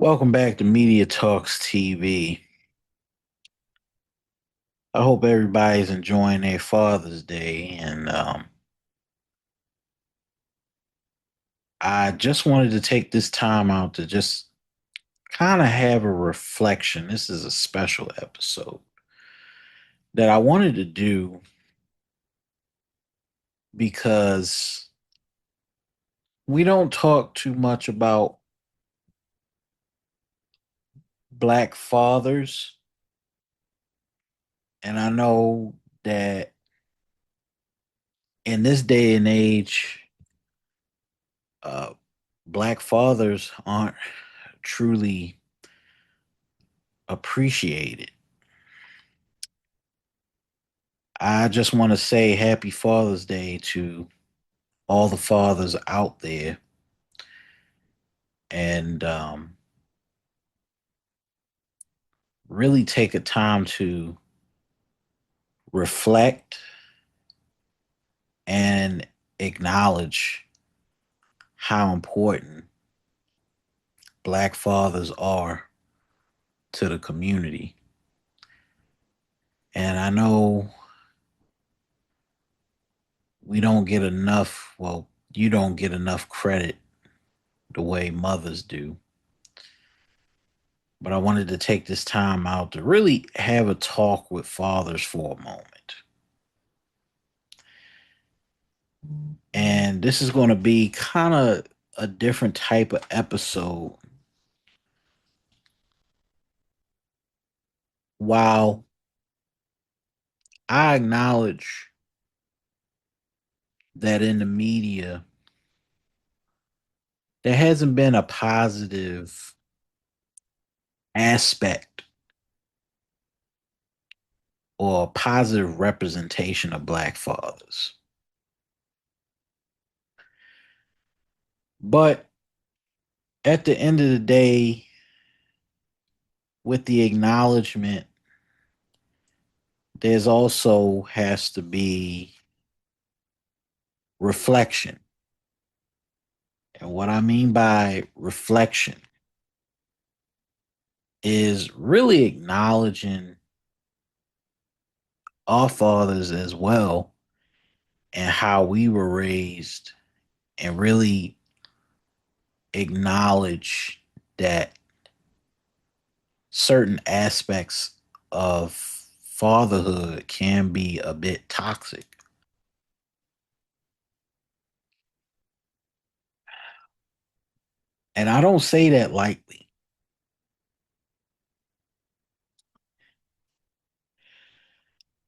Welcome back to Media Talks TV. I hope everybody's enjoying their Father's Day. And I just wanted to take this time out to just kind of have a reflection. This is a special episode that I wanted to do because we don't talk too much about Black fathers. And I know that in this day and age, uh, Black fathers aren't truly appreciated. I just want to say happy Father's Day to all the fathers out there. And really take a time to reflect and acknowledge how important Black fathers are to the community. And I know we don't get enough, well, you don't get enough credit the way mothers do. But I wanted to take this time out to really have a talk with fathers for a moment. And this is going to be kind of a different type of episode. While I acknowledge that in the media, there hasn't been a positive aspect or a positive representation of Black fathers. But at the end of the day, with the acknowledgement, there's also has to be reflection. And what I mean by reflection is really acknowledging our fathers as well and how we were raised, and really acknowledge that certain aspects of fatherhood can be a bit toxic. And I don't say that lightly.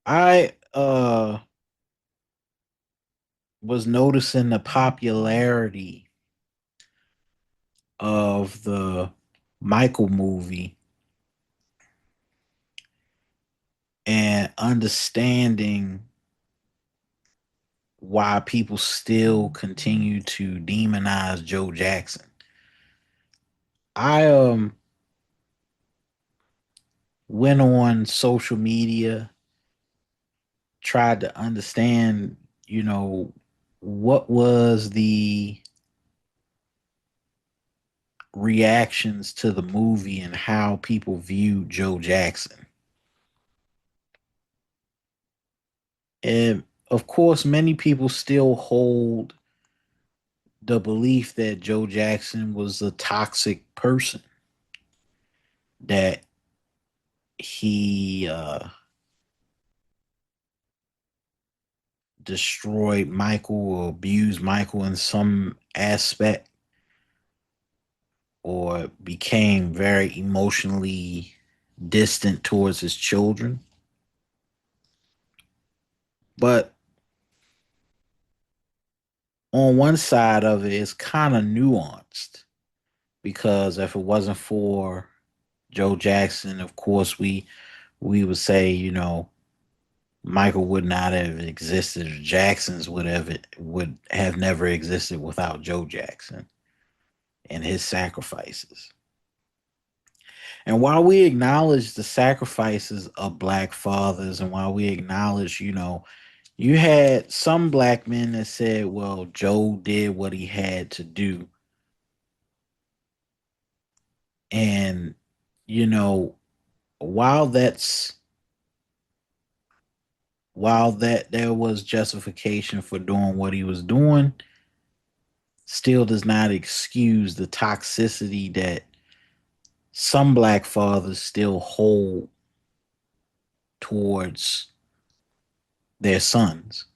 I was noticing the popularity of the Michael movie and understanding why people still continue to demonize Joe Jackson. I went on social media, tried to understand, you know, what was the reactions to the movie and how people viewed Joe Jackson. And of course, many people still hold the belief that Joe Jackson was a toxic person, that he destroyed Michael or abused Michael in some aspect, or became very emotionally distant towards his children. But on one side of it, it's kind of nuanced, because if it wasn't for Joe Jackson, of course, we would say, Michael would not have existed, or Jackson's would have never existed without Joe Jackson and his sacrifices. And while we acknowledge the sacrifices of Black fathers, and while we acknowledge, you had some Black men that said, well, Joe did what he had to do And, you know, while that's while that there was justification for doing what he was doing, still does not excuse the toxicity that some black fathers still hold towards their sons.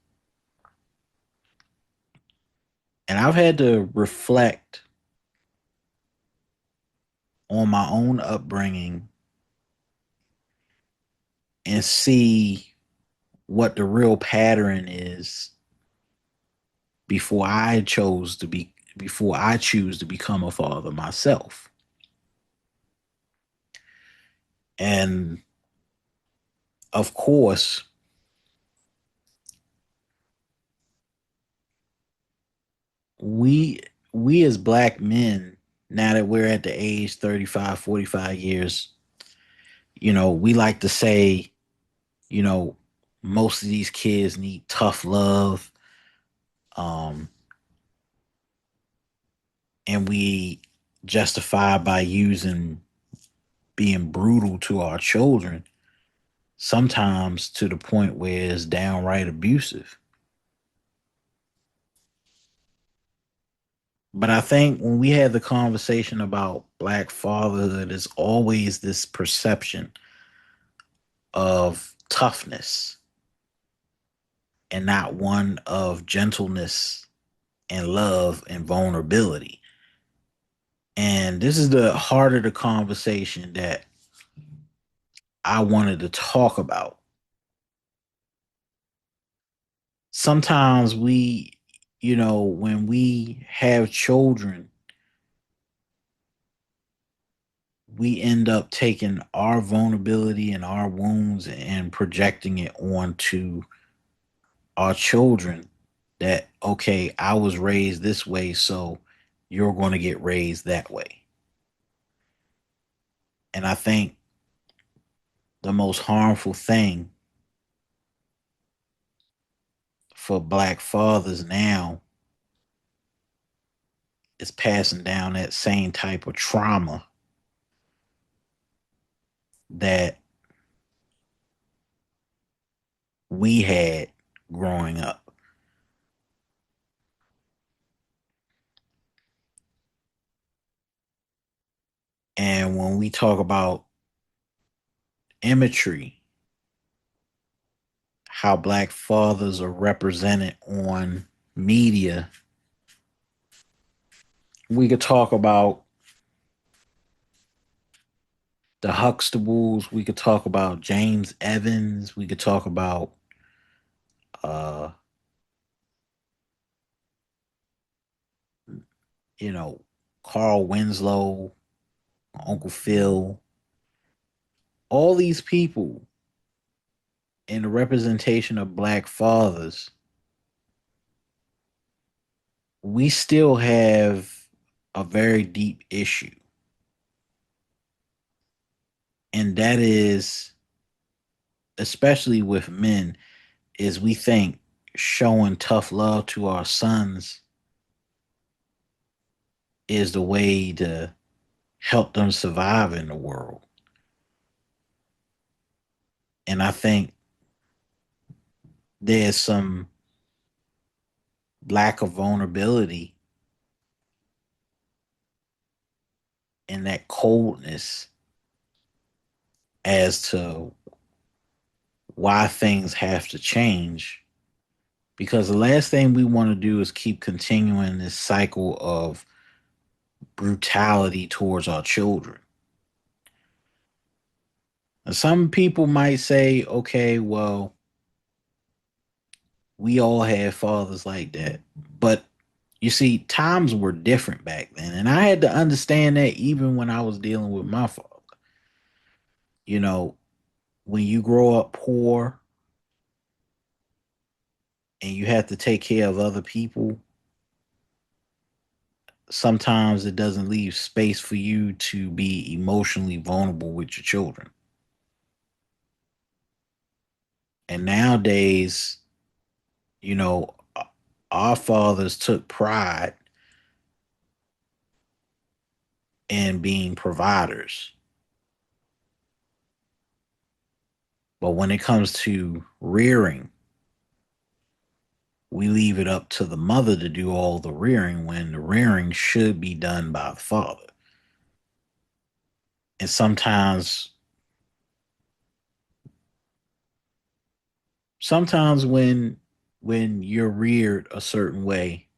And I've had to reflect on my own upbringing and see what the real pattern is before I chose to be before I choose to become a father myself. And of course, we we as black men, now that we're at the age 35, 45 years, we like to say, you know, most of these kids need tough love. Um, and we justify by using being brutal to our children, sometimes to the point where it's downright abusive. But I think when we had the conversation about black fatherhood, it's always this perception of toughness and not one of gentleness and love and vulnerability. And this is the heart of the conversation that I wanted to talk about. Sometimes when we have children, we end up taking our vulnerability and our wounds and projecting it onto our children that, okay, I was raised this way, so you're going to get raised that way. And I think the most harmful thing for black fathers now is passing down that same type of trauma that we had growing up. And when we talk about imagery, how black fathers are represented on media, we could talk about the Huxtables, we could talk about James Evans, we could talk about uh, you know, Carl Winslow, Uncle Phil, all these people in the representation of black fathers, we still have a very deep issue. And that is, especially with men, is we think showing tough love to our sons is the way to help them survive in the world. And I think there's some lack of vulnerability and that coldness as to why things have to change. Because the last thing we want to do is keep continuing this cycle of brutality towards our children. And some people might say, okay, well, we all had fathers like that. But you see, times were different back then. And I had to understand that even when I was dealing with my father. You know, when you grow up poor and you have to take care of other people, sometimes it doesn't leave space for you to be emotionally vulnerable with your children. And nowadays, you know, our fathers took pride and being providers. But when it comes to rearing, we leave it up to the mother to do all the rearing when the rearing should be done by the father. And sometimes when you're reared a certain way,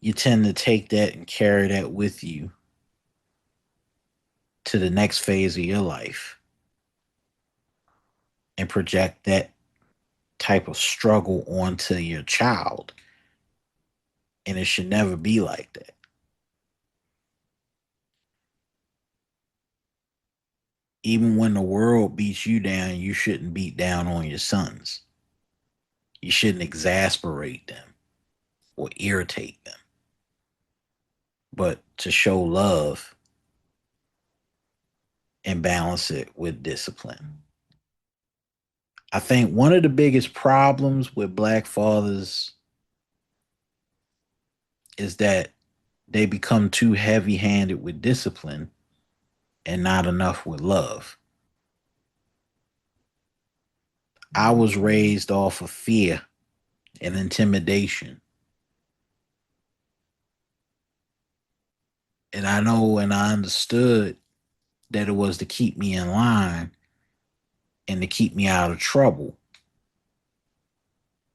you tend to take that and carry that with you to the next phase of your life and project that type of struggle onto your child. And it should never be like that. Even when the world beats you down, you shouldn't beat down on your sons. You shouldn't exasperate them or irritate them, but to show love and balance it with discipline. I think one of the biggest problems with black fathers is that they become too heavy handed with discipline and not enough with love. I was raised off of fear and intimidation. And I know and I understood that it was to keep me in line and to keep me out of trouble.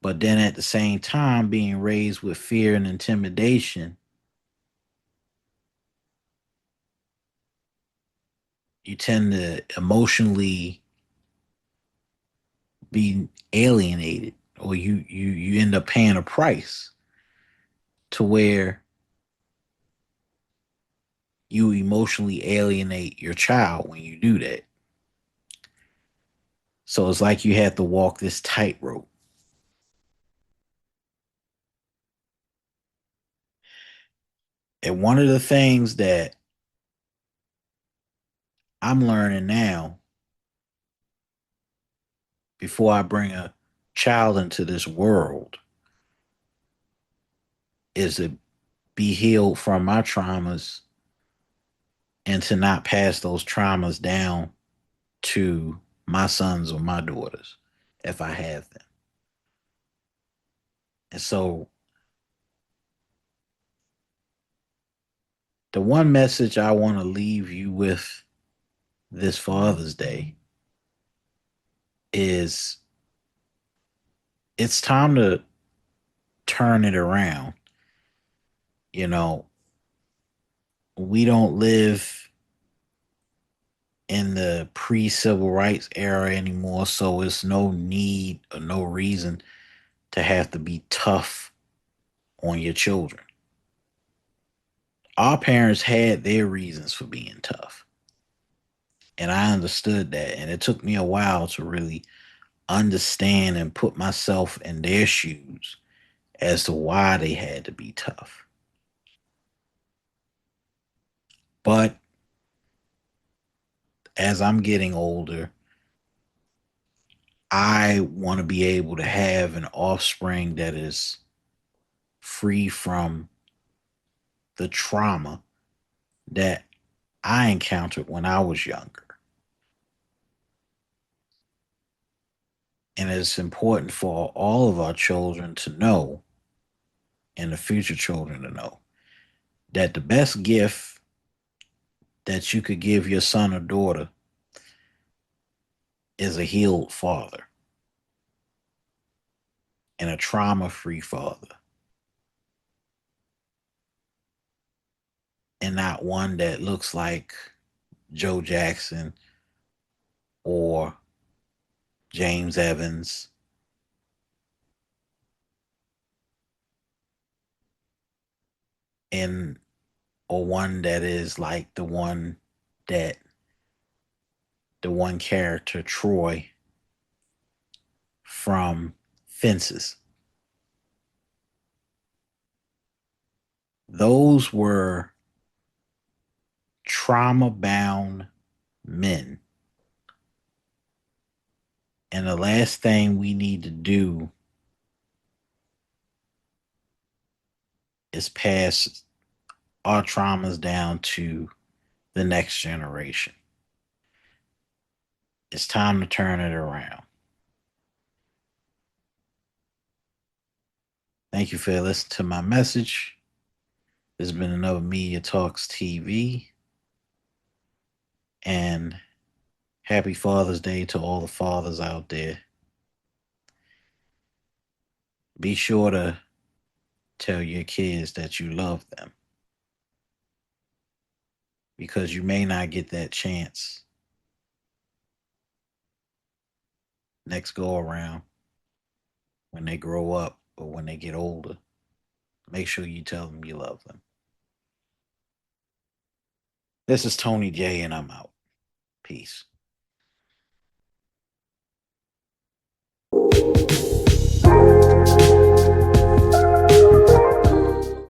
But then at the same time, being raised with fear and intimidation, you tend to emotionally be alienated or you end up paying a price to where you emotionally alienate your child when you do that. So it's like you have to walk this tightrope. And one of the things that I'm learning now before I bring a child into this world is to be healed from my traumas and to not pass those traumas down to my sons or my daughters if I have them. And so the one message I want to leave you with this Father's Day is it's time to turn it around. You know, we don't live in the pre civil rights era anymore, so it's no need or no reason to have to be tough on your children. Our parents had their reasons for being tough. And I understood that. And it took me a while to really understand and put myself in their shoes as to why they had to be tough. But as I'm getting older, I want to be able to have an offspring that is free from the trauma that I encountered when I was younger. And it's important for all of our children to know, and the future children to know, that the best gift that you could give your son or daughter is a healed father and a trauma free father, and not one that looks like Joe Jackson or James Evans, and or one that is like that the one character Troy from Fences. Those were trauma bound men. And the last thing we need to do is pass our traumas down to the next generation. It's time to turn it around. Thank you for listening to my message. This has been another Media Talks TV. And happy Father's Day to all the fathers out there. Be sure to tell your kids that you love them because you may not get that chance next go around when they grow up or when they get older. Make sure you tell them you love them. This is Tony J, and I'm out. Peace.